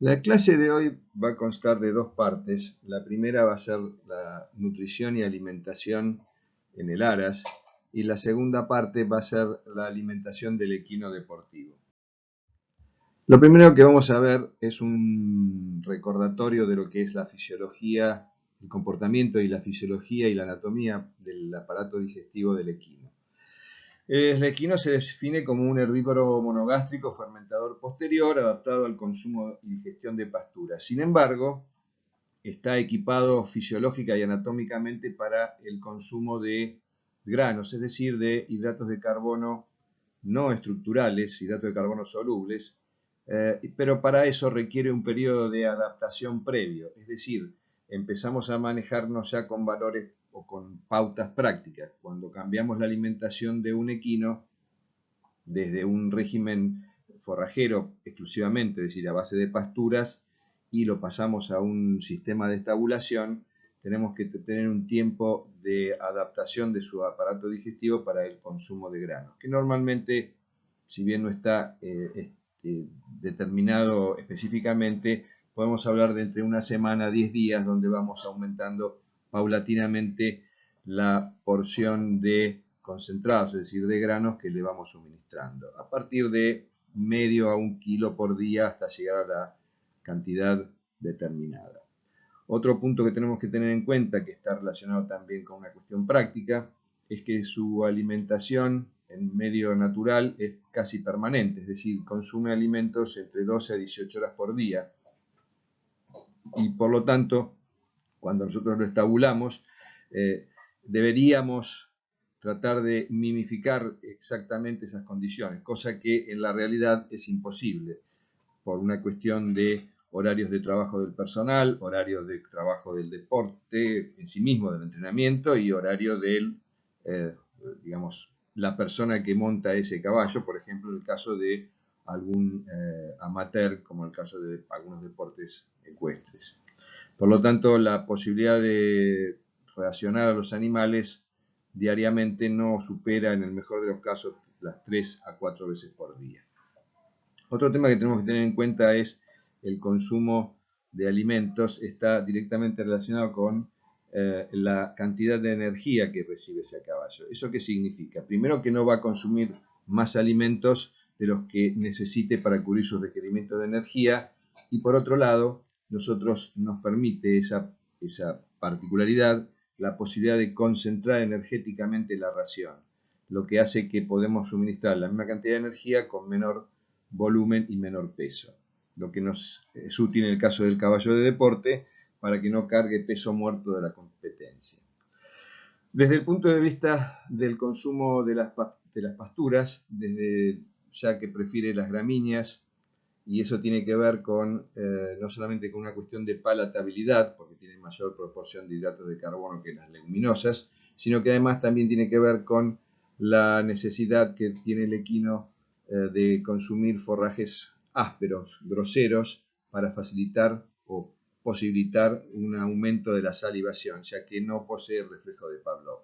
La clase de hoy va a constar de dos partes. La primera va a ser la nutrición y alimentación en el aras y la segunda parte va a ser la alimentación del equino deportivo. Lo primero que vamos a ver es un recordatorio de lo que es la fisiología, el comportamiento y la fisiología y la anatomía del aparato digestivo del equino. El equino se define como un herbívoro monogástrico fermentador posterior adaptado al consumo y digestión de pasturas. Sin embargo, está equipado fisiológica y anatómicamente para el consumo de granos, es decir, de hidratos de carbono no estructurales, hidratos de carbono solubles, pero para eso requiere un periodo de adaptación previo, es decir, empezamos a manejarnos ya con valores o con pautas prácticas. Cuando cambiamos la alimentación de un equino desde un régimen forrajero exclusivamente, es decir, a base de pasturas, y lo pasamos a un sistema de estabulación, tenemos que tener un tiempo de adaptación de su aparato digestivo para el consumo de granos, que normalmente, si bien no está determinado específicamente, podemos hablar de entre una semana a 10 días, donde vamos aumentando paulatinamente la porción de concentrados, es decir, de granos que le vamos suministrando, a partir de medio a 1 kilo por día hasta llegar a la cantidad determinada. Otro punto que tenemos que tener en cuenta, que está relacionado también con una cuestión práctica, es que su alimentación en medio natural es casi permanente, es decir, consume alimentos entre 12 a 18 horas por día y por lo tanto, cuando nosotros lo estabulamos, deberíamos tratar de mimificar exactamente esas condiciones, cosa que en la realidad es imposible por una cuestión de horarios de trabajo del personal, horarios de trabajo del deporte en sí mismo, del entrenamiento, y horario del, digamos, la persona que monta ese caballo, por ejemplo, en el caso de algún amateur, como el caso de algunos deportes ecuestres. Por lo tanto, la posibilidad de racionar a los animales diariamente no supera, en el mejor de los casos, las 3 a 4 veces por día. Otro tema que tenemos que tener en cuenta es el consumo de alimentos. Está directamente relacionado con la cantidad de energía que recibe ese caballo. ¿Eso qué significa? Primero, que no va a consumir más alimentos de los que necesite para cubrir sus requerimientos de energía, y por otro lado, nosotros nos permite esa particularidad, la posibilidad de concentrar energéticamente la ración, lo que hace que podemos suministrar la misma cantidad de energía con menor volumen y menor peso, lo que nos es útil en el caso del caballo de deporte para que no cargue peso muerto de la competencia. Desde el punto de vista del consumo de las pasturas, desde ya que prefiere las gramíneas, y eso tiene que ver con no solamente con una cuestión de palatabilidad, porque tiene mayor proporción de hidratos de carbono que las leguminosas, sino que además también tiene que ver con la necesidad que tiene el equino de consumir forrajes ásperos, groseros, para facilitar o posibilitar un aumento de la salivación, ya que no posee el reflejo de Pavlov.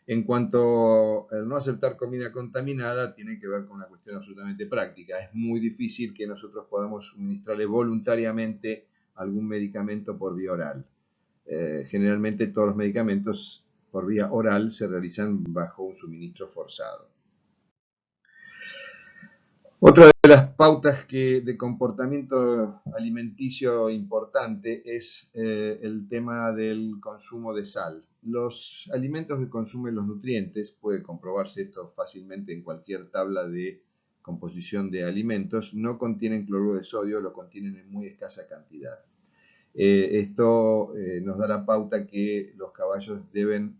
En cuanto al no aceptar comida contaminada, tiene que ver con una cuestión absolutamente práctica. Es muy difícil que nosotros podamos suministrarle voluntariamente algún medicamento por vía oral. Generalmente todos los medicamentos por vía oral se realizan bajo un suministro forzado. Otra de las pautas de comportamiento alimenticio importante es el tema del consumo de sal. Los alimentos que consumen los nutrientes, puede comprobarse esto fácilmente en cualquier tabla de composición de alimentos, no contienen cloruro de sodio, lo contienen en muy escasa cantidad. Esto nos da la pauta que los caballos deben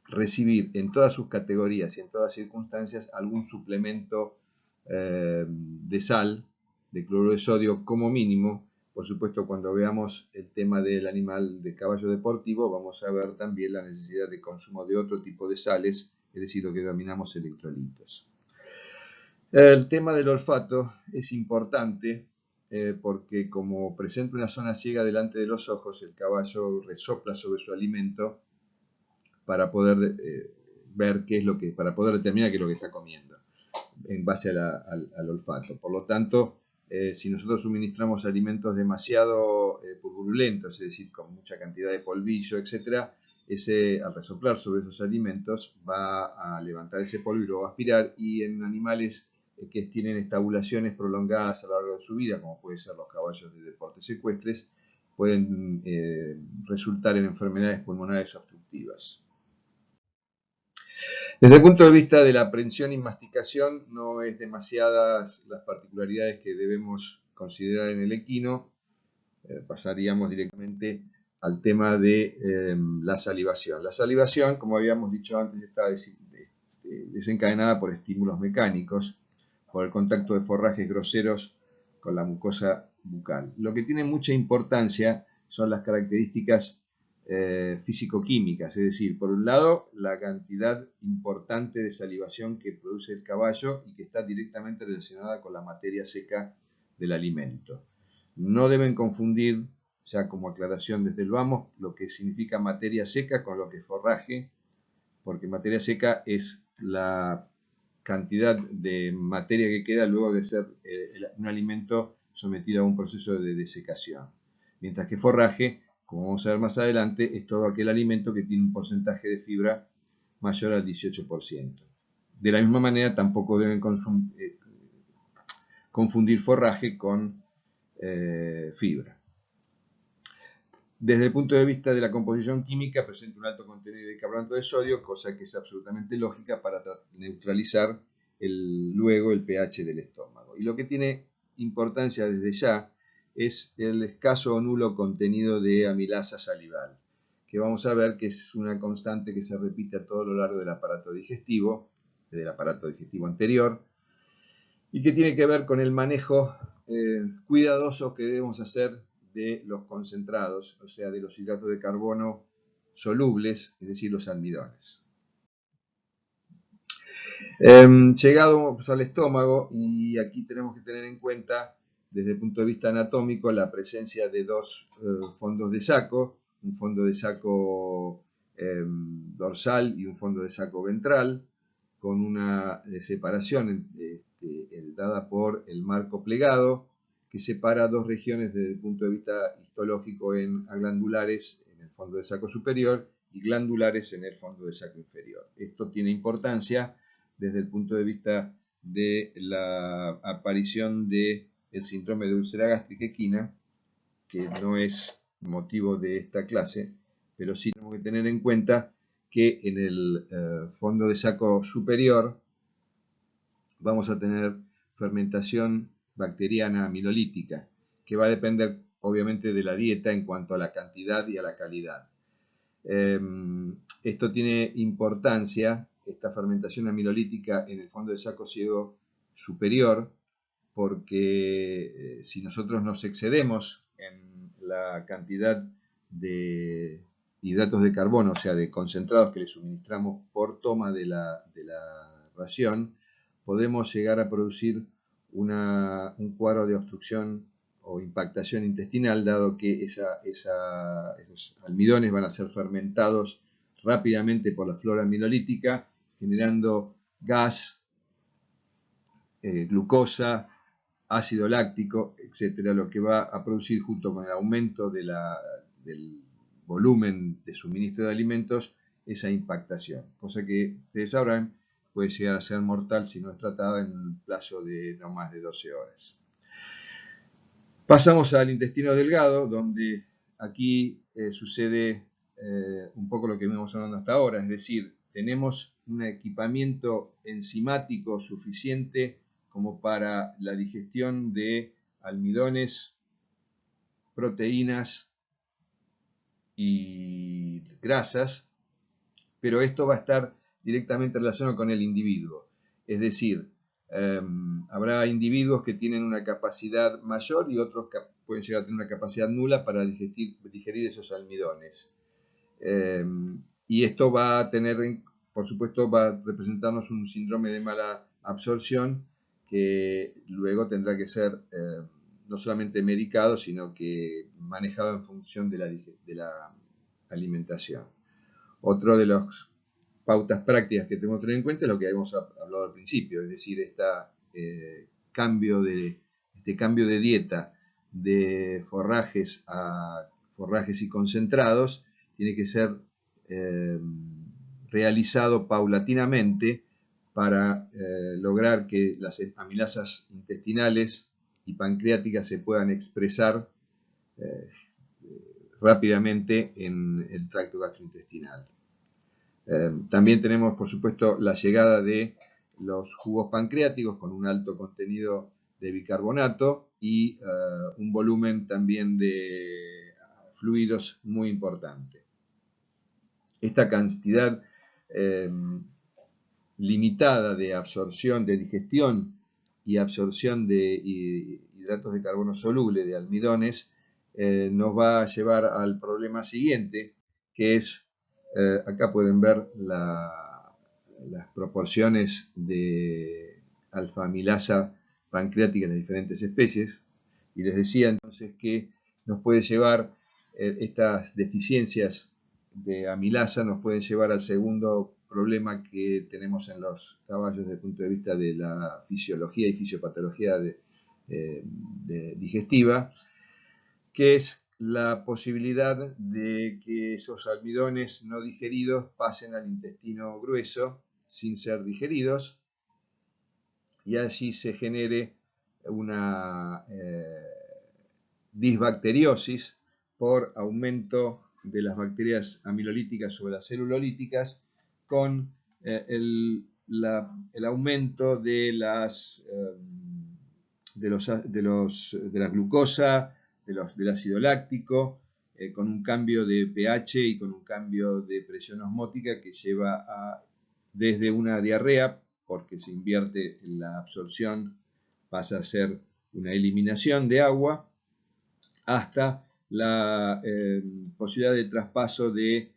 recibir en todas sus categorías y en todas circunstancias algún suplemento de sal, de cloruro de sodio como mínimo. Por supuesto, cuando veamos el tema del animal de caballo deportivo, vamos a ver también la necesidad de consumo de otro tipo de sales, es decir, lo que denominamos electrolitos. El tema del olfato es importante porque como presenta una zona ciega delante de los ojos, el caballo resopla sobre su alimento para poder ver qué es para poder determinar qué es lo que está comiendo en base al olfato. Por lo tanto, si nosotros suministramos alimentos demasiado purbulentos, es decir, con mucha cantidad de polvillo, etc., al resoplar sobre esos alimentos va a levantar ese polvo y lo va a aspirar, y en animales que tienen estabulaciones prolongadas a lo largo de su vida, como pueden ser los caballos de deportes ecuestres, pueden resultar en enfermedades pulmonares obstructivas. Desde el punto de vista de la prensión y masticación, no es demasiadas las particularidades que debemos considerar en el equino. Pasaríamos directamente al tema de la salivación. La salivación, como habíamos dicho antes, está desencadenada por estímulos mecánicos, por el contacto de forrajes groseros con la mucosa bucal. Lo que tiene mucha importancia son las características físico-químicas, es decir, por un lado, la cantidad importante de salivación que produce el caballo y que está directamente relacionada con la materia seca del alimento. No deben confundir, ya como aclaración desde el vamos, lo que significa materia seca con lo que es forraje, porque materia seca es la cantidad de materia que queda luego de ser un alimento sometido a un proceso de desecación. Mientras que forraje, como vamos a ver más adelante, es todo aquel alimento que tiene un porcentaje de fibra mayor al 18%. De la misma manera, tampoco deben confundir forraje con fibra. Desde el punto de vista de la composición química, presenta un alto contenido de bicarbonato de sodio, cosa que es absolutamente lógica para neutralizar luego el pH del estómago. Y lo que tiene importancia desde ya es el escaso o nulo contenido de amilasa salival, que vamos a ver que es una constante que se repite a todo lo largo del aparato digestivo anterior, y que tiene que ver con el manejo cuidadoso que debemos hacer de los concentrados, o sea, de los hidratos de carbono solubles, es decir, los almidones. Llegado al estómago, y aquí tenemos que tener en cuenta, desde el punto de vista anatómico, la presencia de dos fondos de saco, un fondo de saco dorsal y un fondo de saco ventral, con una separación dada por el marco plegado, que separa dos regiones desde el punto de vista histológico en glandulares en el fondo de saco superior y glandulares en el fondo de saco inferior. Esto tiene importancia desde el punto de vista de la aparición del síndrome de úlcera gástrica equina, que no es motivo de esta clase, pero sí tenemos que tener en cuenta que en el fondo de saco superior vamos a tener fermentación bacteriana amilolítica, que va a depender obviamente de la dieta en cuanto a la cantidad y a la calidad. Esto tiene importancia, esta fermentación amilolítica en el fondo de saco ciego superior, porque si nosotros nos excedemos en la cantidad de hidratos de carbono, o sea, de concentrados que le suministramos por toma de la ración, podemos llegar a producir un cuadro de obstrucción o impactación intestinal, dado que esos almidones van a ser fermentados rápidamente por la flora amilolítica, generando gas, glucosa, ácido láctico, etcétera, lo que va a producir, junto con el aumento del volumen de suministro de alimentos, esa impactación, cosa que ustedes sabrán puede llegar a ser mortal si no es tratada en un plazo de no más de 12 horas. Pasamos al intestino delgado, donde aquí sucede un poco lo que venimos hablando hasta ahora, es decir, tenemos un equipamiento enzimático suficiente como para la digestión de almidones, proteínas y grasas, pero esto va a estar directamente relacionado con el individuo. Es decir, habrá individuos que tienen una capacidad mayor y otros que pueden llegar a tener una capacidad nula para digerir esos almidones. Y esto va a tener, por supuesto, va a representarnos un síndrome de mala absorción que luego tendrá que ser no solamente medicado, sino que manejado en función de la alimentación. Otro de las pautas prácticas que tenemos que tener en cuenta es lo que habíamos hablado al principio, es decir, este este cambio de dieta de forrajes a forrajes y concentrados tiene que ser realizado paulatinamente para lograr que las amilasas intestinales y pancreáticas se puedan expresar rápidamente en el tracto gastrointestinal. También tenemos, por supuesto, la llegada de los jugos pancreáticos con un alto contenido de bicarbonato y un volumen también de fluidos muy importante. Esta cantidad limitada de absorción, de digestión y absorción de hidratos de carbono soluble, de almidones, nos va a llevar al problema siguiente, que es, acá pueden ver las proporciones de alfa-amilasa pancreática en las diferentes especies, y les decía entonces que nos puede llevar, estas deficiencias de amilasa nos pueden llevar al segundo problema que tenemos en los caballos desde el punto de vista de la fisiología y fisiopatología digestiva, que es la posibilidad de que esos almidones no digeridos pasen al intestino grueso sin ser digeridos y allí se genere una disbacteriosis por aumento de las bacterias amilolíticas sobre las celulolíticas con el aumento de la glucosa, del ácido láctico, con un cambio de pH y con un cambio de presión osmótica que lleva desde una diarrea, porque se invierte en la absorción, pasa a ser una eliminación de agua, hasta la posibilidad de traspaso de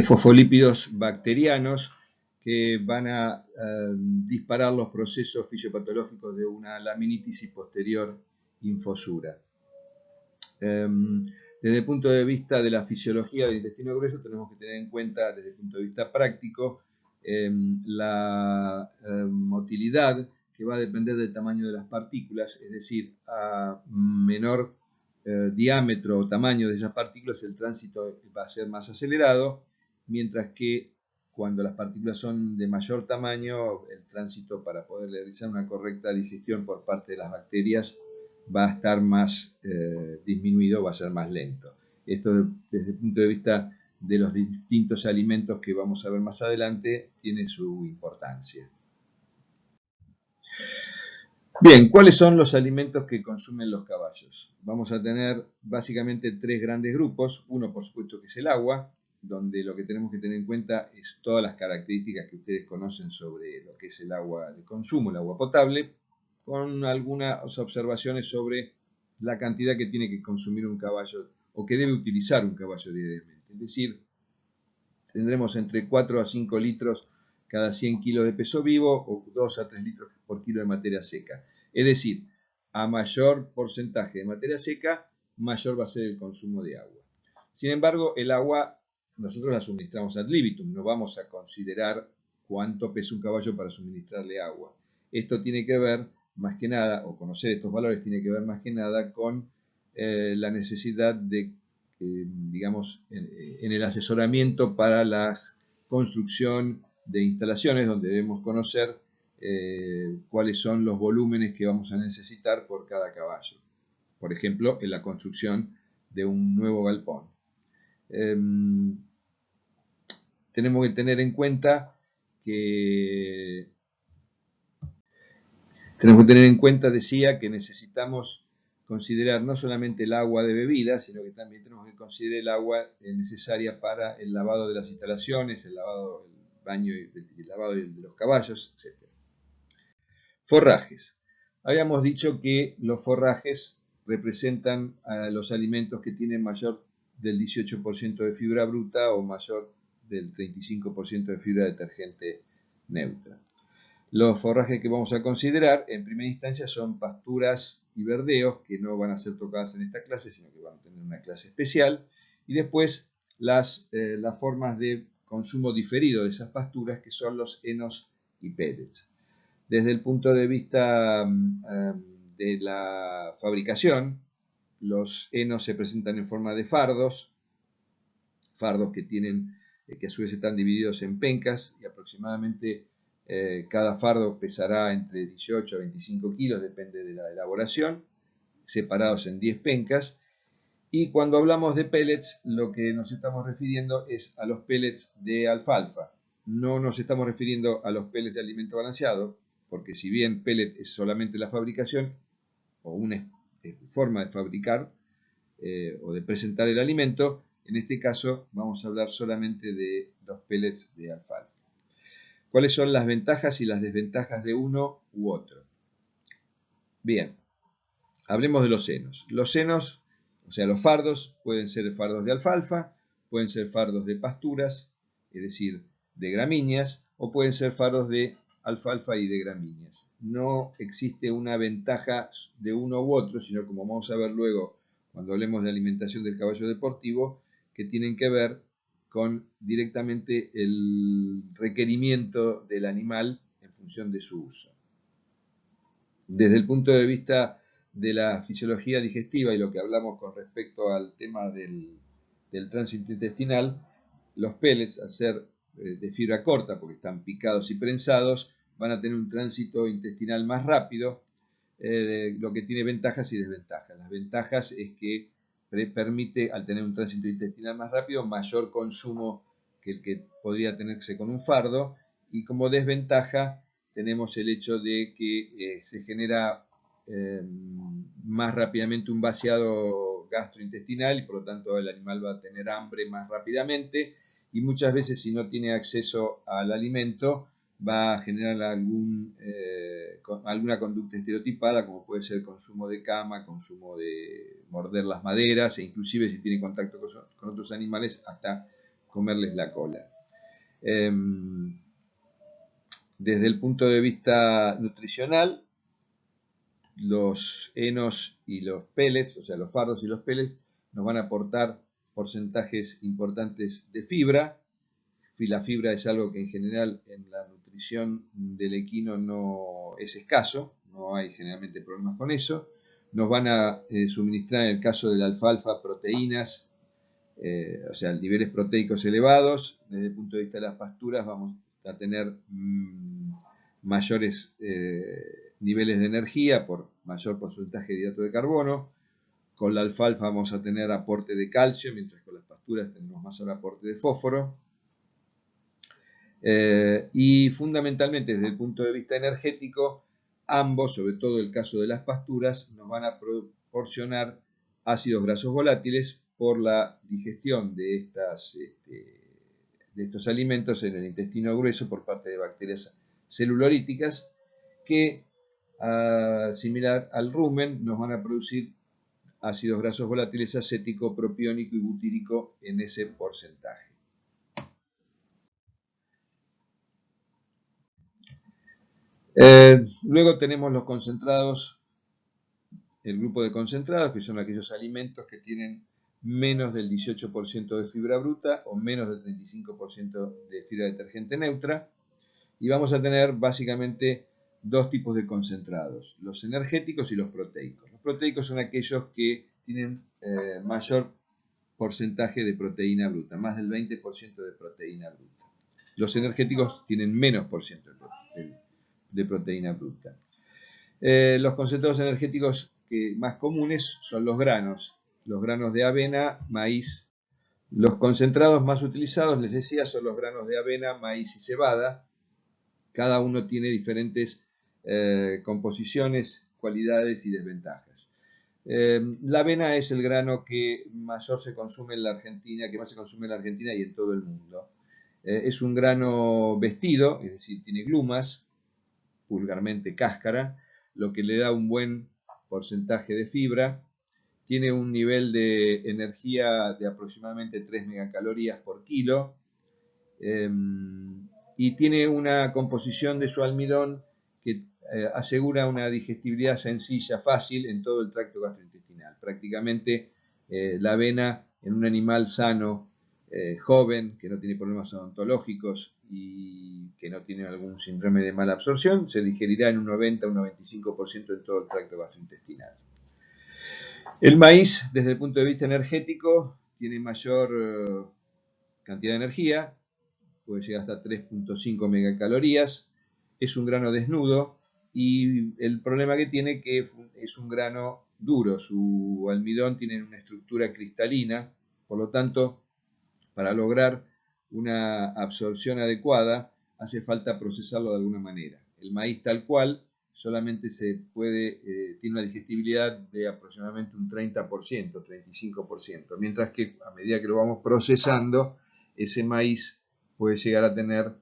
fosfolípidos bacterianos que van a disparar los procesos fisiopatológicos de una laminitis y posterior infosura. Desde el punto de vista de la fisiología del intestino grueso tenemos que tener en cuenta, desde el punto de vista práctico, la motilidad, que va a depender del tamaño de las partículas, es decir, a menor diámetro o tamaño de esas partículas el tránsito va a ser más acelerado, mientras que cuando las partículas son de mayor tamaño el tránsito para poder realizar una correcta digestión por parte de las bacterias va a estar más disminuido, va a ser más lento. Esto desde el punto de vista de los distintos alimentos que vamos a ver más adelante tiene su importancia. Bien, ¿cuáles son los alimentos que consumen los caballos? Vamos a tener básicamente tres grandes grupos. Uno, por supuesto, que es el agua, donde lo que tenemos que tener en cuenta es todas las características que ustedes conocen sobre lo que es el agua de consumo, el agua potable, con algunas observaciones sobre la cantidad que tiene que consumir un caballo o que debe utilizar un caballo diariamente. Es decir, tendremos entre 4 a 5 litros cada 100 kilos de peso vivo o 2 a 3 litros por kilo de materia seca. Es decir, a mayor porcentaje de materia seca, mayor va a ser el consumo de agua. Sin embargo, el agua nosotros la suministramos ad libitum, no vamos a considerar cuánto pesa un caballo para suministrarle agua. Esto tiene que ver más que nada, o conocer estos valores tiene que ver más que nada con la necesidad de, digamos, en el asesoramiento para la construcción de instalaciones, donde debemos conocer cuáles son los volúmenes que vamos a necesitar por cada caballo. Por ejemplo, en la construcción de un nuevo galpón. Tenemos que tener en cuenta que decía, que necesitamos considerar no solamente el agua de bebida, sino que también tenemos que considerar el agua necesaria para el lavado de las instalaciones, el lavado del baño y el lavado de los caballos, etc. Forrajes. Habíamos dicho que los forrajes representan los alimentos que tienen mayor del 18% de fibra bruta o mayor del 35% de fibra detergente neutra. Los forrajes que vamos a considerar en primera instancia son pasturas y verdeos, que no van a ser tocadas en esta clase, sino que van a tener una clase especial. Y después las formas de consumo diferido de esas pasturas, que son los henos y pellets. Desde el punto de vista de la fabricación, los henos se presentan en forma de fardos que a su vez están divididos en pencas, y aproximadamente cada fardo pesará entre 18 a 25 kilos, depende de la elaboración, separados en 10 pencas. Y cuando hablamos de pellets, lo que nos estamos refiriendo es a los pellets de alfalfa. No nos estamos refiriendo a los pellets de alimento balanceado, porque si bien pellet es solamente la fabricación o una forma de fabricar o de presentar el alimento, en este caso vamos a hablar solamente de los pellets de alfalfa. ¿Cuáles son las ventajas y las desventajas de uno u otro? Bien, hablemos de los henos. Los henos, o sea, los fardos, pueden ser fardos de alfalfa, pueden ser fardos de pasturas, es decir, de gramíneas, o pueden ser fardos de alfalfa y de gramíneas. No existe una ventaja de uno u otro, sino, como vamos a ver luego cuando hablemos de alimentación del caballo deportivo, que tienen que ver con directamente el requerimiento del animal en función de su uso. Desde el punto de vista de la fisiología digestiva y lo que hablamos con respecto al tema del tránsito intestinal, los pellets, al ser de fibra corta, porque están picados y prensados, van a tener un tránsito intestinal más rápido, lo que tiene ventajas y desventajas. Las ventajas es que permite, al tener un tránsito intestinal más rápido, mayor consumo que el que podría tenerse con un fardo, y como desventaja tenemos el hecho de que se genera más rápidamente un vaciado gastrointestinal, y por lo tanto el animal va a tener hambre más rápidamente, y muchas veces, si no tiene acceso al alimento, va a generar alguna conducta estereotipada, como puede ser consumo de cama, consumo de morder las maderas, e inclusive, si tiene contacto con otros animales, hasta comerles la cola. Desde el punto de vista nutricional, los henos y los pellets, o sea, los fardos y los pellets, nos van a aportar porcentajes importantes de fibra. La fibra es algo que en general en la nutrición del equino no es escaso, no hay generalmente problemas con eso. Nos van a suministrar, en el caso de la alfalfa, proteínas, o sea, niveles proteicos elevados. Desde el punto de vista de las pasturas vamos a tener mayores niveles de energía por mayor porcentaje de hidrato de carbono. Con la alfalfa vamos a tener aporte de calcio, mientras con las pasturas tenemos más aporte de fósforo. Y fundamentalmente, desde el punto de vista energético, ambos, sobre todo el caso de las pasturas, nos van a proporcionar ácidos grasos volátiles por la digestión de estos alimentos en el intestino grueso por parte de bacterias celuloríticas, que, similar al rumen, nos van a producir ácidos grasos volátiles acético, propiónico y butírico en ese porcentaje. Luego tenemos los concentrados, el grupo de concentrados, que son aquellos alimentos que tienen menos del 18% de fibra bruta o menos del 35% de fibra detergente neutra. Y vamos a tener básicamente dos tipos de concentrados, los energéticos y los proteicos. Los proteicos son aquellos que tienen mayor porcentaje de proteína bruta, más del 20% de proteína bruta. Los energéticos tienen menos por ciento de proteína bruta. Los concentrados energéticos más comunes son los granos de avena, maíz. Los concentrados más utilizados, les decía, son los granos de avena, maíz y cebada. Cada uno tiene diferentes composiciones, cualidades y desventajas. La avena es el grano que mayor se consume en la Argentina, que más se consume en la Argentina y en todo el mundo. Es un grano vestido, es decir, tiene glumas, vulgarmente cáscara, lo que le da un buen porcentaje de fibra. Tiene un nivel de energía de aproximadamente 3 megacalorías por kilo. Y tiene una composición de su almidón que asegura una digestibilidad sencilla, fácil en todo el tracto gastrointestinal. Prácticamente la avena en un animal sano joven, que no tiene problemas odontológicos y que no tiene algún síndrome de mala absorción, se digerirá en un 90 o un 95% en todo el tracto gastrointestinal. El maíz, desde el punto de vista energético, tiene mayor cantidad de energía, puede llegar hasta 3.5 megacalorías, es un grano desnudo y el problema que tiene es que es un grano duro, su almidón tiene una estructura cristalina, por lo tanto, para lograr una absorción adecuada hace falta procesarlo de alguna manera. El maíz tal cual solamente tiene una digestibilidad de aproximadamente un 30%, 35%, mientras que a medida que lo vamos procesando, ese maíz puede llegar a tener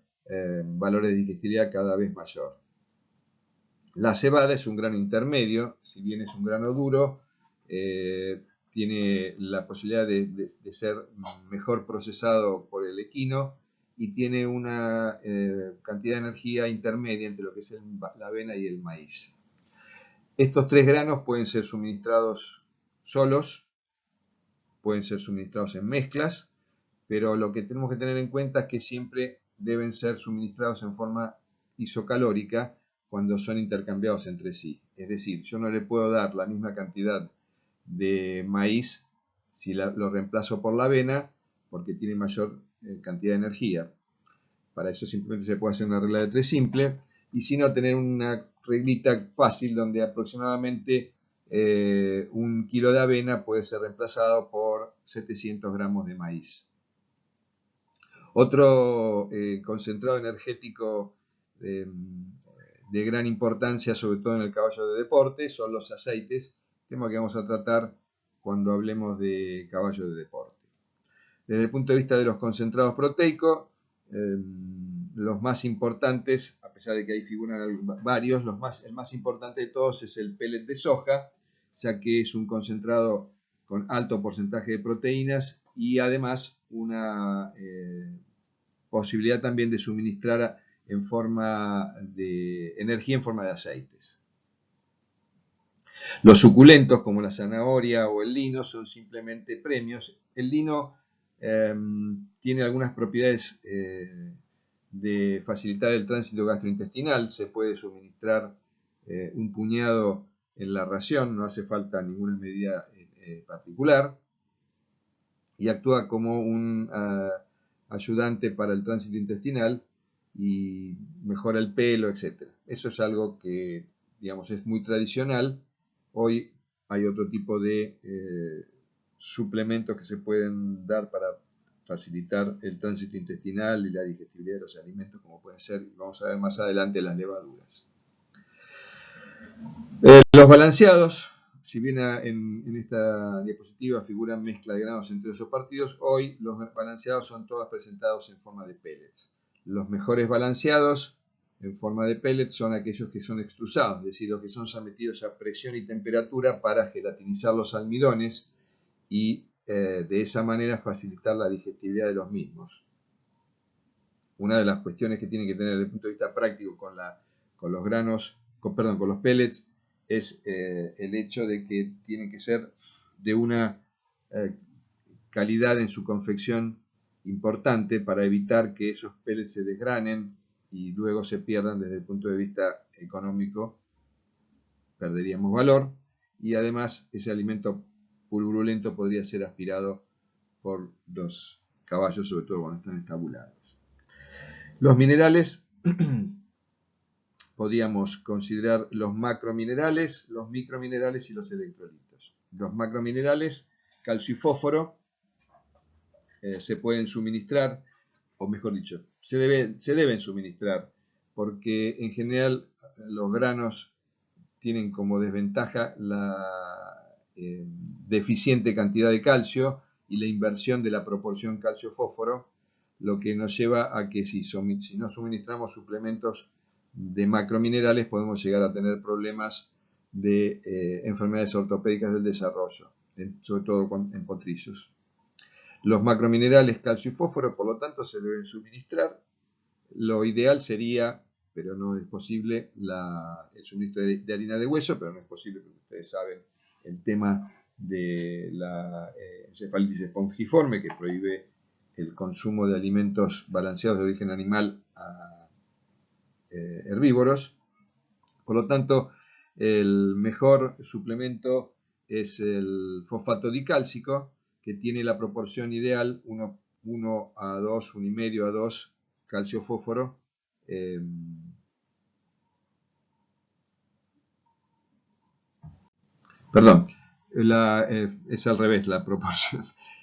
valores de digestibilidad cada vez mayor. La cebada es un grano intermedio, si bien es un grano duro, tiene la posibilidad de ser mejor procesado por el equino y tiene una cantidad de energía intermedia entre lo que es la avena y el maíz. Estos tres granos pueden ser suministrados solos, pueden ser suministrados en mezclas, pero lo que tenemos que tener en cuenta es que siempre deben ser suministrados en forma isocalórica cuando son intercambiados entre sí. Es decir, yo no le puedo dar la misma cantidad de maíz si lo reemplazo por la avena porque tiene mayor cantidad de energía. Para eso simplemente se puede hacer una regla de 3 simple y si no, tener una reglita fácil donde aproximadamente 1 kilo de avena puede ser reemplazado por 700 gramos de maíz. Otro concentrado energético de gran importancia, sobre todo en el caballo de deporte, son los aceites, tema que vamos a tratar cuando hablemos de caballo de deporte. Desde el punto de vista de los concentrados proteicos, los más importantes, a pesar de que ahí figuran varios, el más importante de todos es el pellet de soja, ya que es un concentrado con alto porcentaje de proteínas y además una posibilidad también de suministrar en forma de energía en forma de aceites. Los suculentos como la zanahoria o el lino son simplemente premios. El lino tiene algunas propiedades de facilitar el tránsito gastrointestinal, se puede suministrar un puñado en la ración, no hace falta ninguna medida particular y actúa como un ayudante para el tránsito intestinal y mejora el pelo, etc. Eso es algo que, digamos, es muy tradicional. Hoy hay otro tipo de suplementos que se pueden dar para facilitar el tránsito intestinal y la digestibilidad de los alimentos, como pueden ser, vamos a ver más adelante, las levaduras. Los balanceados, si bien en esta diapositiva figuran mezcla de granos entre esos partidos, hoy los balanceados son todos presentados en forma de pellets. Los mejores balanceados en forma de pellets son aquellos que son extrusados, es decir, los que son sometidos a presión y temperatura para gelatinizar los almidones y de esa manera facilitar la digestibilidad de los mismos. Una de las cuestiones que tiene que tener desde el punto de vista práctico con los pellets es el hecho de que tienen que ser de una calidad en su confección importante para evitar que esos pellets se desgranen y luego se pierdan desde el punto de vista económico, perderíamos valor y además ese alimento pulverulento podría ser aspirado por los caballos, sobre todo cuando están estabulados. Los minerales, podríamos considerar los macrominerales, los microminerales y los electrolitos. Los macrominerales, calcio y fósforo, se pueden suministrar, o mejor dicho, se deben suministrar, porque en general los granos tienen como desventaja la deficiente cantidad de calcio y la inversión de la proporción calcio-fósforo, lo que nos lleva a que si no suministramos suplementos de macrominerales podemos llegar a tener problemas de enfermedades ortopédicas del desarrollo, sobre todo en potrillos. Los macrominerales calcio y fósforo, por lo tanto, se deben suministrar. Lo ideal sería, pero no es posible, el suministro de harina de hueso, pero no es posible porque ustedes saben el tema de la encefalitis espongiforme que prohíbe el consumo de alimentos balanceados de origen animal a herbívoros. Por lo tanto, el mejor suplemento es el fosfato dicálcico, que tiene la proporción ideal 1 a 2, 1,5 a 2 calcio-fósforo. Perdón, es al revés la proporción.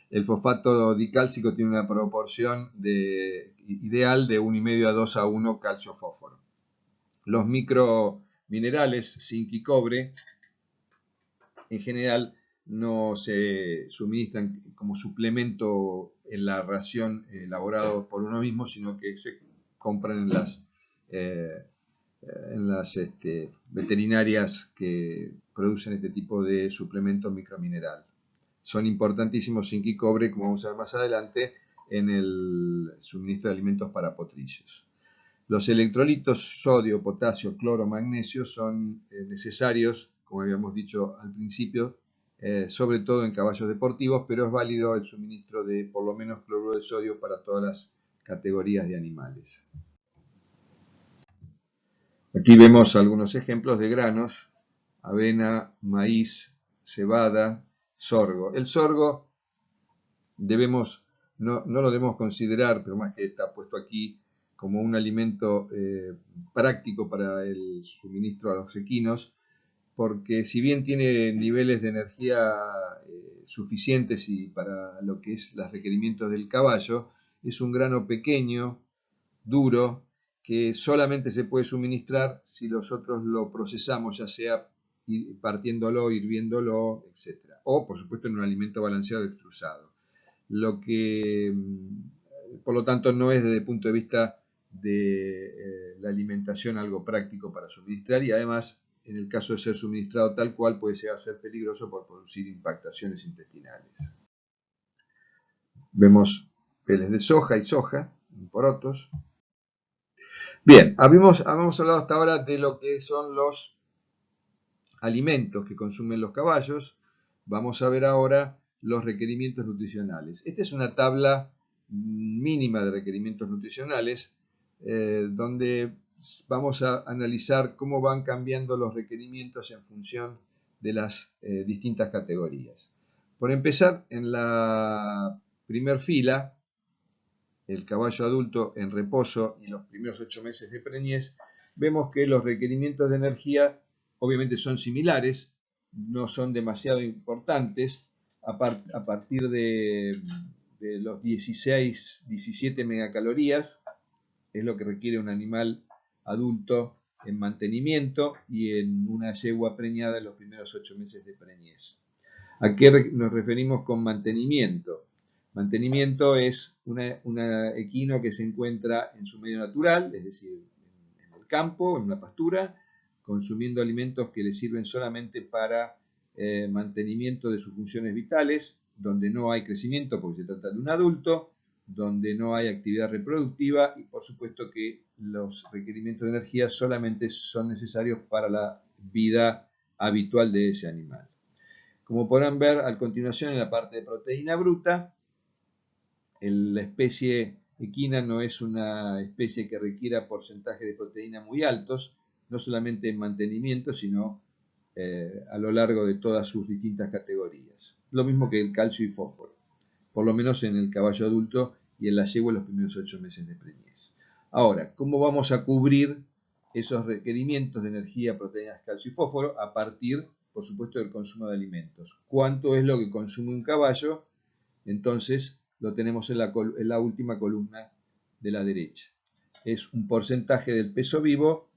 El fosfato dicálcico tiene una proporción ideal de 1,5 a 2 a 1 calcio-fósforo. Los microminerales, zinc y cobre, en general no se suministran como suplemento en la ración elaborado por uno mismo, sino que se compran en las veterinarias que producen este tipo de suplementos micromineral. Son importantísimos zinc y cobre, como vamos a ver más adelante, en el suministro de alimentos para potrillos. Los electrolitos sodio, potasio, cloro, magnesio son necesarios, como habíamos dicho al principio, sobre todo en caballos deportivos, pero es válido el suministro de por lo menos cloruro de sodio para todas las categorías de animales. Aquí vemos algunos ejemplos de granos: avena, maíz, cebada, sorgo. El sorgo no lo debemos considerar, pero más que está puesto aquí, como un alimento práctico para el suministro a los equinos, porque si bien tiene niveles de energía suficientes y para lo que es los requerimientos del caballo, es un grano pequeño, duro, que solamente se puede suministrar si nosotros lo procesamos, ya sea partiéndolo, hirviéndolo, etc. O, por supuesto, en un alimento balanceado extrusado. Lo que, por lo tanto, no es desde el punto de vista de la alimentación algo práctico para suministrar, y además, en el caso de ser suministrado tal cual, puede llegar a ser peligroso por producir impactaciones intestinales. Vemos peles de soja y soja, porotos. Bien, habíamos hablado hasta ahora de lo que son los alimentos que consumen los caballos. Vamos a ver ahora los requerimientos nutricionales. Esta es una tabla mínima de requerimientos nutricionales, donde vamos a analizar cómo van cambiando los requerimientos en función de las distintas categorías. Por empezar, en la primera fila, el caballo adulto en reposo y los primeros 8 meses de preñez, vemos que los requerimientos de energía obviamente son similares, no son demasiado importantes. A partir de los 16, 17 megacalorías es lo que requiere un animal adulto en mantenimiento y en una yegua preñada en los primeros 8 meses de preñez. ¿A qué nos referimos con mantenimiento? Mantenimiento es una equino que se encuentra en su medio natural, es decir, en el campo, en una pastura, consumiendo alimentos que le sirven solamente para mantenimiento de sus funciones vitales, donde no hay crecimiento porque se trata de un adulto, donde no hay actividad reproductiva y por supuesto que los requerimientos de energía solamente son necesarios para la vida habitual de ese animal. Como podrán ver a continuación en la parte de proteína bruta, la especie equina no es una especie que requiera porcentajes de proteína muy altos, no solamente en mantenimiento, sino a lo largo de todas sus distintas categorías. Lo mismo que el calcio y fósforo, por lo menos en el caballo adulto y en la yegua en los primeros 8 meses de preñez. Ahora, ¿cómo vamos a cubrir esos requerimientos de energía, proteínas, calcio y fósforo? A partir, por supuesto, del consumo de alimentos. ¿Cuánto es lo que consume un caballo? Entonces, lo tenemos en la última columna de la derecha. Es un porcentaje del peso vivo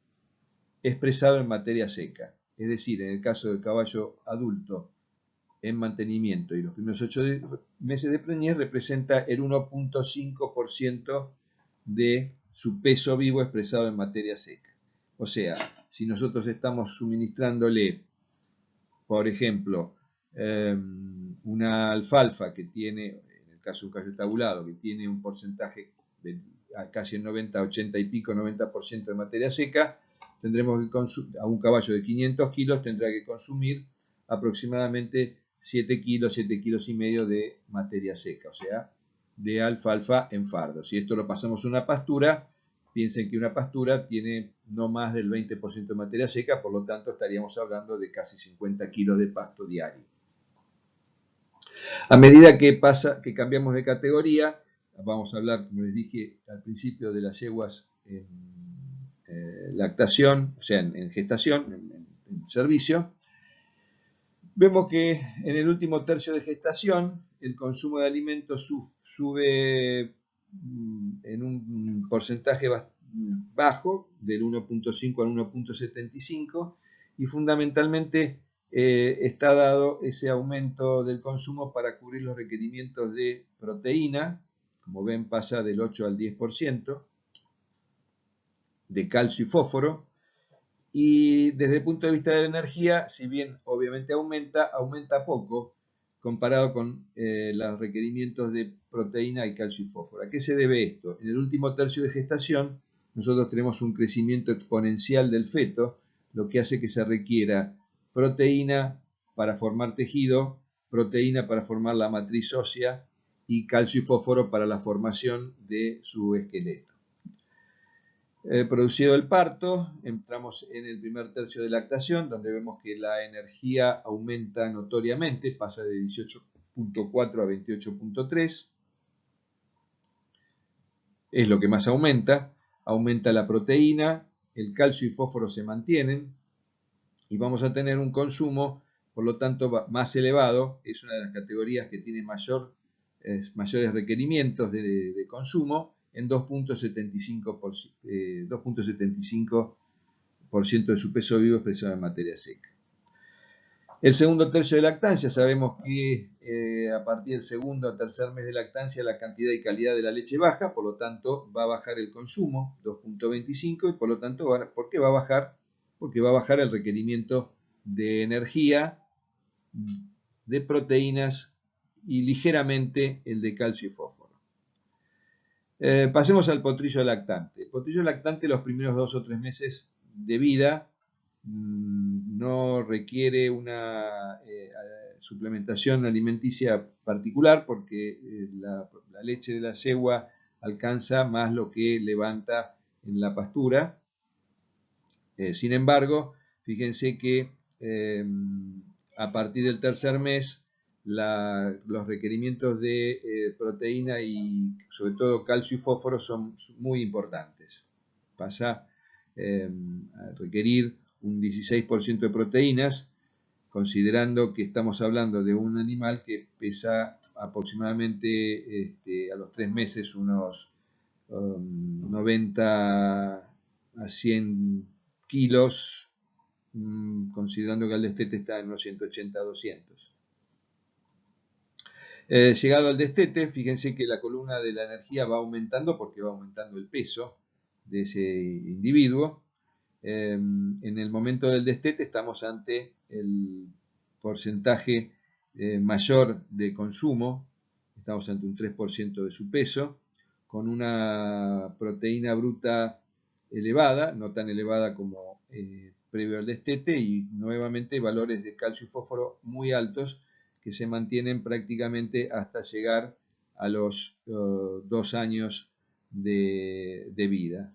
expresado en materia seca. Es decir, en el caso del caballo adulto en mantenimiento y los primeros 8 meses de preñez, representa el 1,5% de su peso vivo expresado en materia seca. O sea, si nosotros estamos suministrándole, por ejemplo, una alfalfa que tiene, en el caso de un caballo tabulado, que tiene un porcentaje de casi el 90, 80 y pico, 90% de materia seca, tendremos que a un caballo de 500 kilos tendrá que consumir aproximadamente 7 kilos, 7 kilos y medio de materia seca, o sea, de alfalfa en fardo. Si esto lo pasamos a una pastura, piensen que una pastura tiene no más del 20% de materia seca, por lo tanto estaríamos hablando de casi 50 kilos de pasto diario. A medida que cambiamos de categoría, vamos a hablar, como les dije al principio, de las yeguas en lactación, o sea, en gestación, en servicio. Vemos que en el último tercio de gestación el consumo de alimentos sube en un porcentaje bajo, del 1.5 al 1.75, y fundamentalmente está dado ese aumento del consumo para cubrir los requerimientos de proteína, como ven pasa del 8 al 10%, de calcio y fósforo, y desde el punto de vista de la energía, si bien obviamente aumenta poco comparado con los requerimientos de proteína y calcio y fósforo. ¿A qué se debe esto? En el último tercio de gestación nosotros tenemos un crecimiento exponencial del feto, lo que hace que se requiera proteína para formar tejido, proteína para formar la matriz ósea y calcio y fósforo para la formación de su esqueleto. Producido el parto, entramos en el primer tercio de lactación, donde vemos que la energía aumenta notoriamente, pasa de 18.4 a 28.3. Es lo que más aumenta. Aumenta la proteína, el calcio y fósforo se mantienen, y vamos a tener un consumo, por lo tanto, más elevado. Es una de las categorías que tiene mayores requerimientos de consumo, en 2.75% de su peso vivo expresado en materia seca. El segundo tercio de lactancia, sabemos que a partir del segundo o tercer mes de lactancia la cantidad y calidad de la leche baja, por lo tanto va a bajar el consumo, 2.25, y por lo tanto, ¿por qué va a bajar? Porque va a bajar el requerimiento de energía, de proteínas y ligeramente el de calcio y fósforo. Pasemos al potrillo lactante. El potrillo lactante, los primeros 2 o 3 meses de vida, no requiere una suplementación alimenticia particular, porque la leche de la yegua alcanza más lo que levanta en la pastura. Sin embargo, fíjense que a partir del tercer mes los requerimientos de proteína y sobre todo calcio y fósforo son muy importantes. Pasa a requerir un 16% de proteínas, considerando que estamos hablando de un animal que pesa aproximadamente a los 3 meses unos 90 a 100 kilos, considerando que el destete está en unos 180 a 200. Llegado al destete, fíjense que la columna de la energía va aumentando porque va aumentando el peso de ese individuo. En el momento del destete estamos ante el porcentaje mayor de consumo, estamos ante un 3% de su peso, con una proteína bruta elevada, no tan elevada como previo al destete, y nuevamente valores de calcio y fósforo muy altos que se mantienen prácticamente hasta llegar a los 2 años de vida.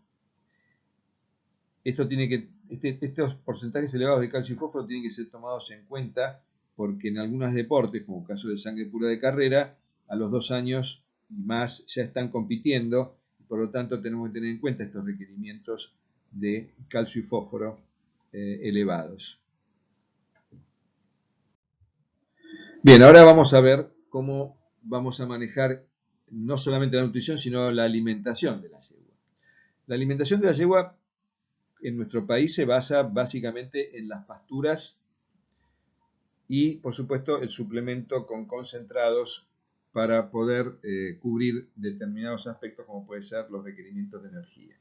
Estos porcentajes elevados de calcio y fósforo tienen que ser tomados en cuenta porque en algunos deportes, como el caso de sangre pura de carrera, a los 2 años y más ya están compitiendo, y por lo tanto tenemos que tener en cuenta estos requerimientos de calcio y fósforo elevados. Bien, ahora vamos a ver cómo vamos a manejar no solamente la nutrición, sino la alimentación de la yegua. La alimentación de la yegua en nuestro país se basa básicamente en las pasturas y, por supuesto, el suplemento con concentrados para poder cubrir determinados aspectos como puede ser los requerimientos de energía.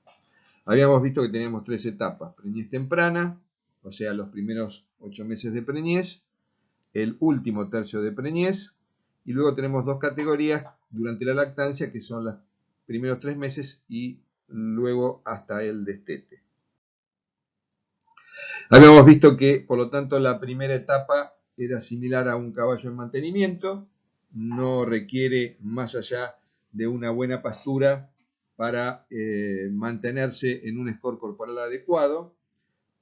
Habíamos visto que teníamos 3 etapas: preñez temprana, o sea, los primeros 8 meses de preñez, el último tercio de preñez, y luego tenemos 2 categorías durante la lactancia, que son los primeros 3 meses y luego hasta el destete. Habíamos visto que, por lo tanto, la primera etapa era similar a un caballo en mantenimiento, no requiere más allá de una buena pastura para mantenerse en un score corporal adecuado.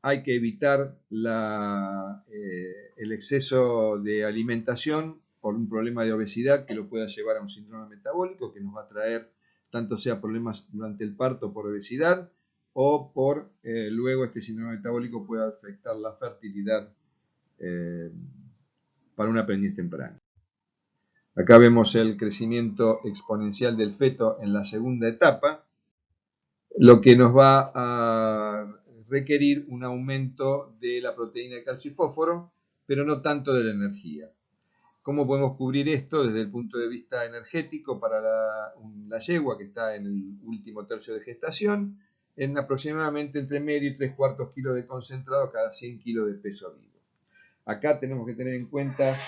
Hay que evitar el exceso de alimentación por un problema de obesidad que lo pueda llevar a un síndrome metabólico que nos va a traer tanto sea problemas durante el parto por obesidad o por luego este síndrome metabólico puede afectar la fertilidad para una preñez temprana. Acá vemos el crecimiento exponencial del feto en la segunda etapa, lo que nos va a requerir un aumento de la proteína de calcio y fósforo, pero no tanto de la energía. ¿Cómo podemos cubrir esto desde el punto de vista energético para la yegua que está en el último tercio de gestación? En aproximadamente entre medio y 3/4 kilos de concentrado cada 100 kilos de peso vivo. Acá tenemos que tener en cuenta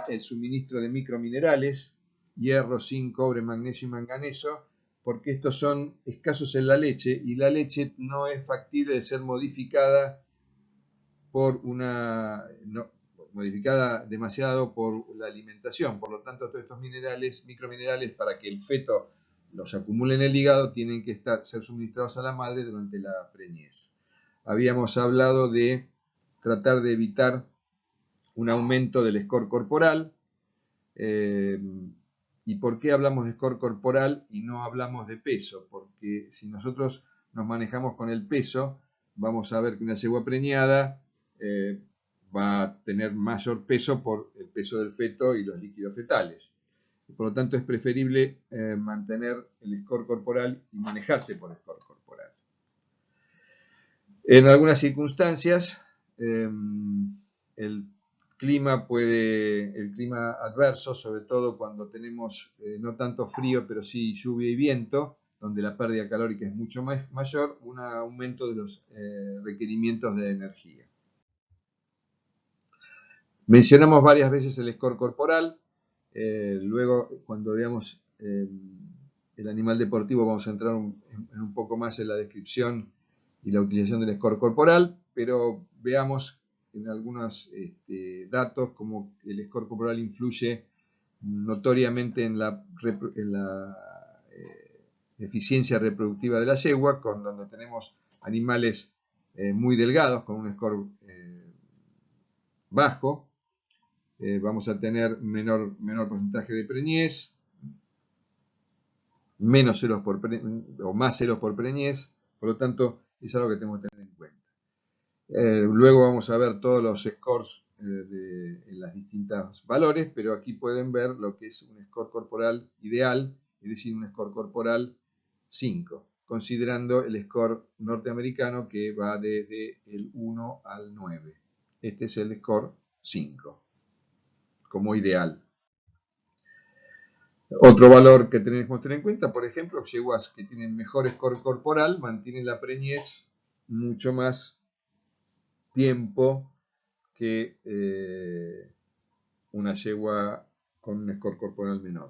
el suministro de microminerales, hierro, zinc, cobre, magnesio y manganeso, porque estos son escasos en la leche y la leche no es factible de ser modificada modificada demasiado por la alimentación. Por lo tanto, todos estos microminerales, para que el feto los acumule en el hígado, tienen que ser suministrados a la madre durante la preñez. Habíamos hablado de tratar de evitar un aumento del score corporal. ¿Y por qué hablamos de score corporal y no hablamos de peso? Porque si nosotros nos manejamos con el peso, vamos a ver que una yegua preñada va a tener mayor peso por el peso del feto y los líquidos fetales. Por lo tanto, es preferible mantener el score corporal y manejarse por el score corporal. En algunas circunstancias, el clima adverso, sobre todo cuando tenemos no tanto frío, pero sí lluvia y viento, donde la pérdida calórica es mucho mayor, un aumento de los requerimientos de energía. Mencionamos varias veces el score corporal, luego cuando veamos el animal deportivo vamos a entrar en un poco más en la descripción y la utilización del score corporal, pero veamos en algunos datos como el score corporal influye notoriamente en la eficiencia reproductiva de la yegua, donde tenemos animales muy delgados con un score bajo, vamos a tener menor porcentaje de preñez, menos celos o más celos por preñez, por lo tanto es algo que tenemos que tener en cuenta. Luego vamos a ver todos los scores en las distintos valores, pero aquí pueden ver lo que es un score corporal ideal, es decir, un score corporal 5, considerando el score norteamericano que va desde el 1 al 9. Este es el score 5, como ideal. Otro valor que tenemos que tener en cuenta, por ejemplo, yeguas que tienen mejor score corporal mantienen la preñez mucho más tiempo que una yegua con un score corporal menor.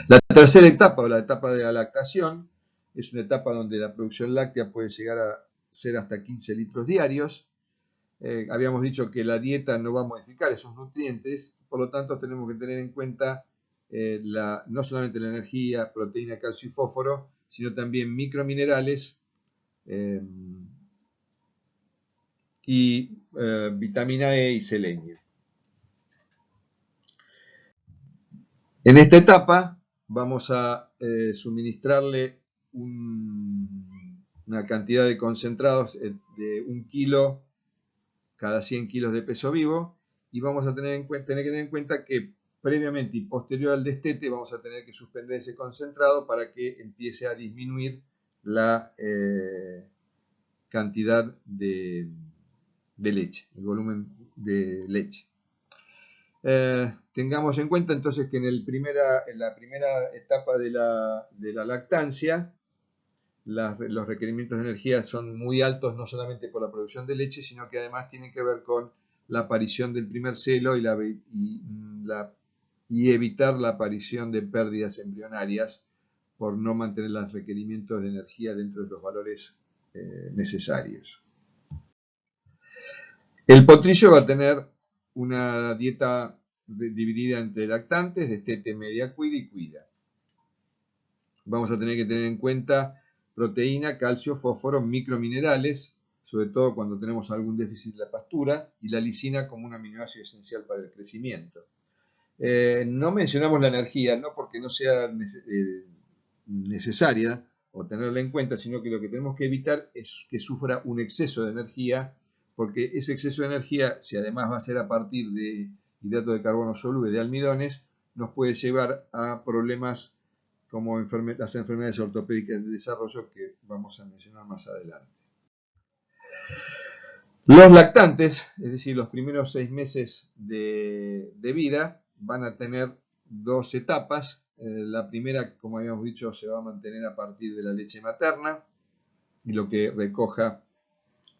La tercera etapa, o la etapa de la lactación, es una etapa donde la producción láctea puede llegar a ser hasta 15 litros diarios. Habíamos dicho que la dieta no va a modificar esos nutrientes, por lo tanto tenemos que tener en cuenta no solamente la energía, proteína, calcio y fósforo, sino también microminerales y vitamina E y selenio. En esta etapa vamos a suministrarle una cantidad de concentrados de 1 kilo cada 100 kilos de peso vivo y vamos a tener que tener en cuenta que previamente y posterior al destete vamos a tener que suspender ese concentrado para que empiece a disminuir la cantidad de leche, el volumen de leche. Tengamos en cuenta entonces que en la primera etapa de la lactancia los requerimientos de energía son muy altos, no solamente por la producción de leche, sino que además tienen que ver con la aparición del primer celo y evitar la aparición de pérdidas embrionarias por no mantener los requerimientos de energía dentro de los valores necesarios. El potrillo va a tener una dieta dividida entre lactantes, destete, media cuida y cuida. Vamos a tener que tener en cuenta proteína, calcio, fósforo, microminerales, sobre todo cuando tenemos algún déficit de la pastura, y la lisina como un aminoácido esencial para el crecimiento. No mencionamos la energía, no porque no sea necesaria o tenerla en cuenta, sino que lo que tenemos que evitar es que sufra un exceso de energía, porque ese exceso de energía, si además va a ser a partir de hidrato de carbono soluble de almidones, nos puede llevar a problemas como las enfermedades ortopédicas de desarrollo que vamos a mencionar más adelante. Los lactantes, es decir, los primeros 6 meses de vida, van a tener dos etapas. La primera, como habíamos dicho, se va a mantener a partir de la leche materna y lo que recoja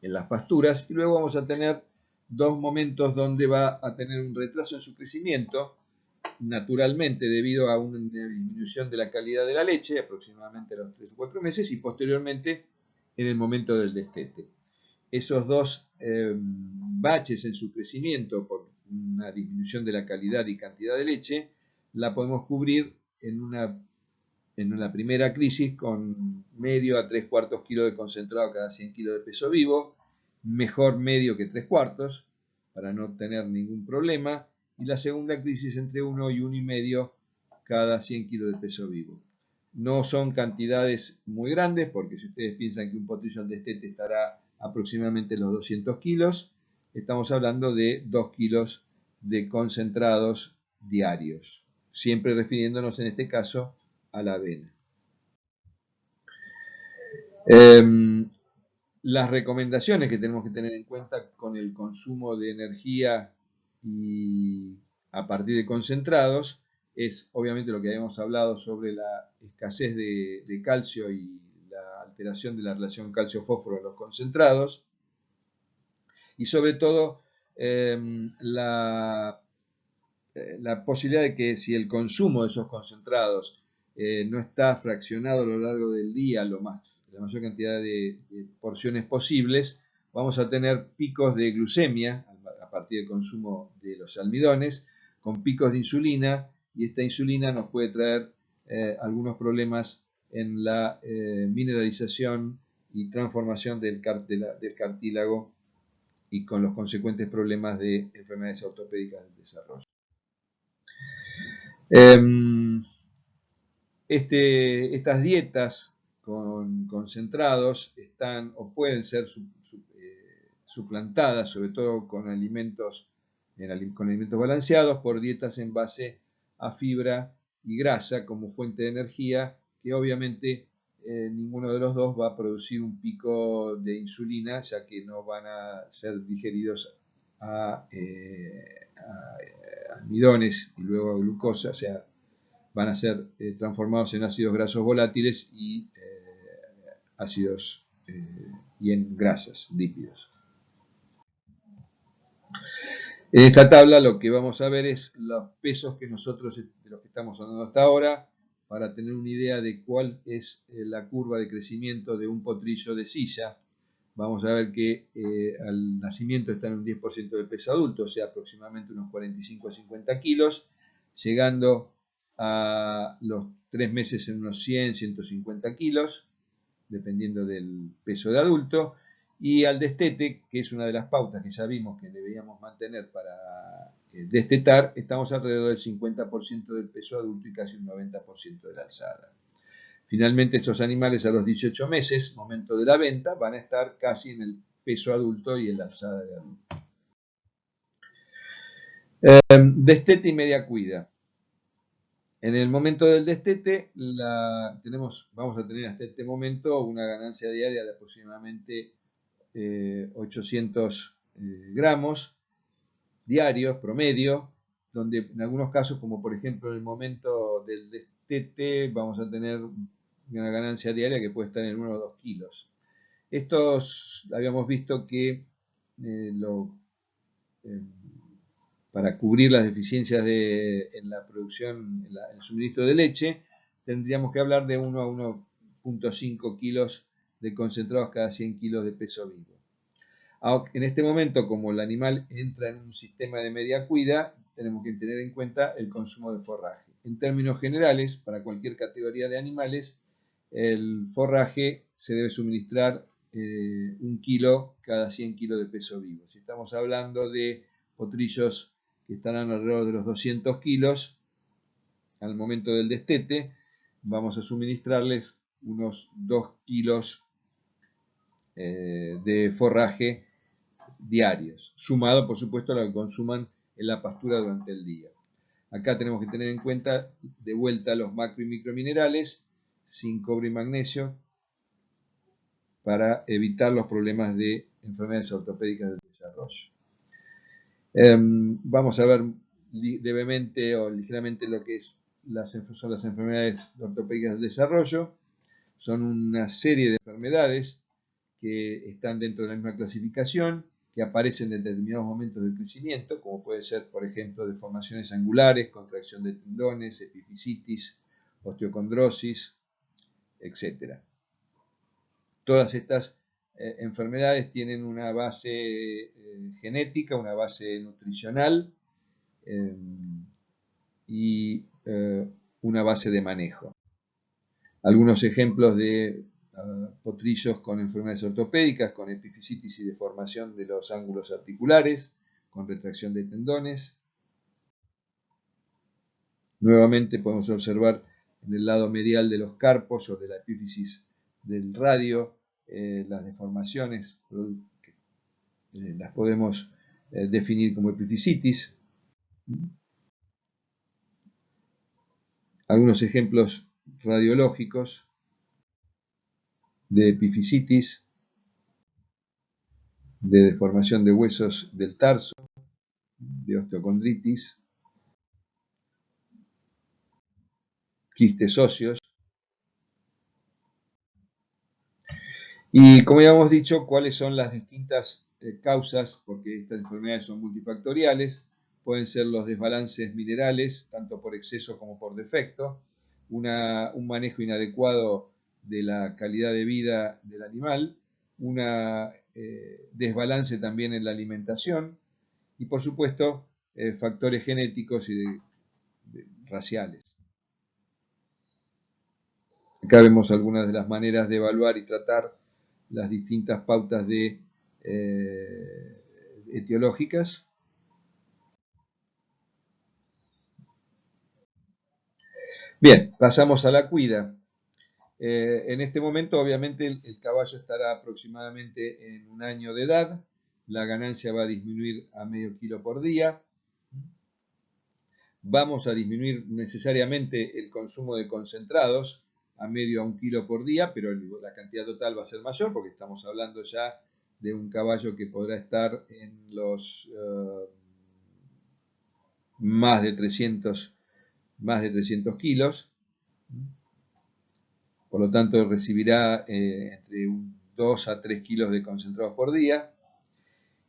en las pasturas. Y luego vamos a tener dos momentos donde va a tener un retraso en su crecimiento, naturalmente debido a una disminución de la calidad de la leche, aproximadamente a los 3 o 4 meses, y posteriormente en el momento del destete. Esos dos baches en su crecimiento por una disminución de la calidad y cantidad de leche, la podemos cubrir en una primera crisis con medio a 3/4 kilos de concentrado cada 100 kilos de peso vivo, mejor medio que 3/4 para no tener ningún problema, y la segunda crisis entre 1 y 1,5 cada 100 kilos de peso vivo. No son cantidades muy grandes, porque si ustedes piensan que un potrillo al destete estará aproximadamente los 200 kilos, estamos hablando de 2 kilos de concentrados diarios, siempre refiriéndonos en este caso a la avena. Las recomendaciones que tenemos que tener en cuenta con el consumo de energía y a partir de concentrados es obviamente lo que habíamos hablado sobre la escasez de calcio y la alteración de la relación calcio-fósforo en los concentrados, y sobre todo la posibilidad de que si el consumo de esos concentrados no está fraccionado a lo largo del día la mayor cantidad de porciones posibles, vamos a tener picos de glucemia a partir del consumo de los almidones, con picos de insulina, y esta insulina nos puede traer algunos problemas en la mineralización y transformación del cartílago, y con los consecuentes problemas de enfermedades ortopédicas del desarrollo. Estas dietas con concentrados están o pueden ser suplantadas, sobre todo con alimentos balanceados, por dietas en base a fibra y grasa como fuente de energía, que obviamente ninguno de los dos va a producir un pico de insulina, ya que no van a ser digeridos a almidones y luego a glucosa, o sea, van a ser transformados en ácidos grasos volátiles y ácidos y en grasas, lípidos. En esta tabla lo que vamos a ver es los pesos que nosotros, de los que estamos hablando hasta ahora, para tener una idea de cuál es la curva de crecimiento de un potrillo de silla. Vamos a ver que al nacimiento está en un 10% del peso adulto, o sea, aproximadamente unos 45 a 50 kilos, llegando a los 3 meses en unos 100, 150 kilos, dependiendo del peso de adulto, y al destete, que es una de las pautas que ya vimos que deberíamos mantener para destetar, estamos alrededor del 50% del peso adulto y casi un 90% de la alzada. Finalmente, estos animales a los 18 meses, momento de la venta, van a estar casi en el peso adulto y en la alzada de adulto. Destete y media cuida. En el momento del destete vamos a tener hasta este momento una ganancia diaria de aproximadamente 800 gramos diarios promedio, donde en algunos casos, como por ejemplo en el momento del destete, vamos a tener una ganancia diaria que puede estar en 1 o 2 kilos. Estos habíamos visto que para cubrir las deficiencias en la producción, en el suministro de leche, tendríamos que hablar de 1 a 1,5 kilos de concentrados cada 100 kilos de peso vivo. En este momento, como el animal entra en un sistema de media cuida, tenemos que tener en cuenta el consumo de forraje. En términos generales, para cualquier categoría de animales, el forraje se debe suministrar 1 kilo cada 100 kilos de peso vivo. Si estamos hablando de potrillos que estarán alrededor de los 200 kilos, al momento del destete, vamos a suministrarles unos 2 kilos de forraje diarios, sumado por supuesto a lo que consuman en la pastura durante el día. Acá tenemos que tener en cuenta de vuelta los macro y microminerales, sin cobre y magnesio, para evitar los problemas de enfermedades ortopédicas del desarrollo. Vamos a ver brevemente o ligeramente lo que son las enfermedades ortopédicas del desarrollo. Son una serie de enfermedades que están dentro de la misma clasificación, que aparecen en determinados momentos del crecimiento, como puede ser, por ejemplo, deformaciones angulares, contracción de tendones, epifisitis, osteocondrosis, etc. Todas estas enfermedades tienen una base genética, una base nutricional y una base de manejo. Algunos ejemplos de potrillos con enfermedades ortopédicas, con epifisitis y deformación de los ángulos articulares, con retracción de tendones. Nuevamente podemos observar en el lado medial de los carpos o de la epífisis del radio las deformaciones, las podemos definir como epifisitis. Algunos ejemplos radiológicos de epifisitis, de deformación de huesos del tarso, de osteocondritis, quistes óseos. Y como ya hemos dicho, cuáles son las distintas causas, porque estas enfermedades son multifactoriales, pueden ser los desbalances minerales, tanto por exceso como por defecto, un manejo inadecuado de la calidad de vida del animal, un desbalance también en la alimentación y por supuesto factores genéticos y raciales. Acá vemos algunas de las maneras de evaluar y tratar las distintas pautas etiológicas. Bien, pasamos a la cuida. En este momento, obviamente, el caballo estará aproximadamente en 1 año de edad. La ganancia va a disminuir a medio kilo por día. Vamos a disminuir necesariamente el consumo de concentrados a medio a 1 kilo por día, pero la cantidad total va a ser mayor porque estamos hablando ya de un caballo que podrá estar en los más de 300 kilos. Por lo tanto, recibirá entre 2 a 3 kilos de concentrados por día.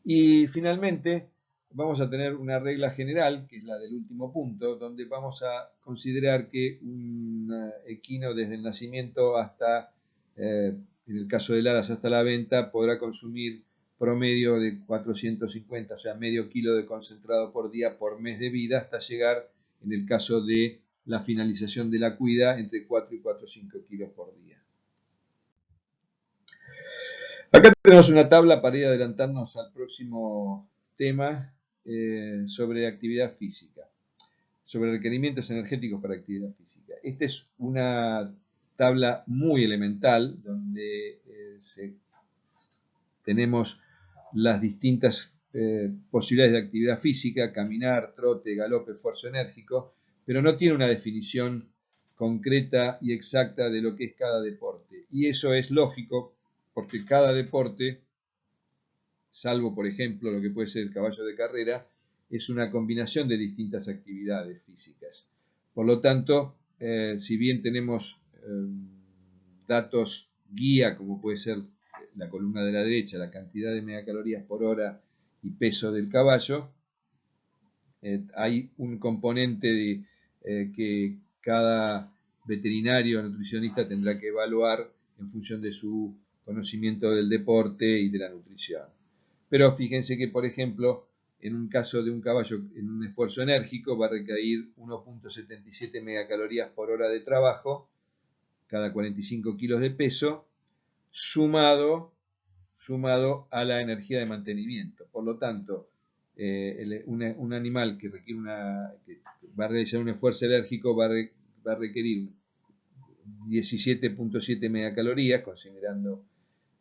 Y finalmente, vamos a tener una regla general, que es la del último punto, donde vamos a considerar que un equino desde el nacimiento hasta, en el caso del aras, hasta la venta, podrá consumir promedio de 450, o sea, medio kilo de concentrado por día por mes de vida, hasta llegar, en el caso de la finalización de la cuida, entre 4 y 4,5 kilos por día. Acá tenemos una tabla para ir adelantarnos al próximo tema sobre actividad física, sobre requerimientos energéticos para actividad física. Esta es una tabla muy elemental donde tenemos las distintas posibilidades de actividad física, caminar, trote, galope, esfuerzo enérgico, pero no tiene una definición concreta y exacta de lo que es cada deporte. Y eso es lógico porque cada deporte, salvo por ejemplo lo que puede ser el caballo de carrera, es una combinación de distintas actividades físicas. Por lo tanto, si bien tenemos datos guía, como puede ser la columna de la derecha, la cantidad de megacalorías por hora y peso del caballo, hay un componente que cada veterinario o nutricionista tendrá que evaluar en función de su conocimiento del deporte y de la nutrición. Pero fíjense que, por ejemplo, en un caso de un caballo en un esfuerzo enérgico va a requerir 1,77 megacalorías por hora de trabajo cada 45 kilos de peso, sumado a la energía de mantenimiento. Por lo tanto, un animal que requiere que va a realizar un esfuerzo enérgico va a requerir 17,7 megacalorías, considerando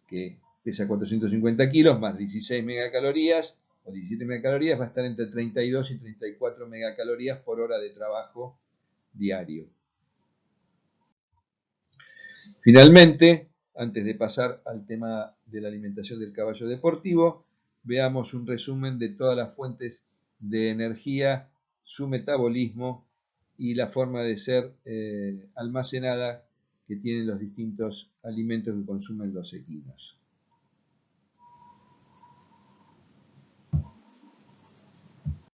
que pesa 450 kilos, más 16 megacalorías, o 17 megacalorías, va a estar entre 32 y 34 megacalorías por hora de trabajo diario. Finalmente, antes de pasar al tema de la alimentación del caballo deportivo, veamos un resumen de todas las fuentes de energía, su metabolismo y la forma de ser almacenada que tienen los distintos alimentos que consumen los equinos.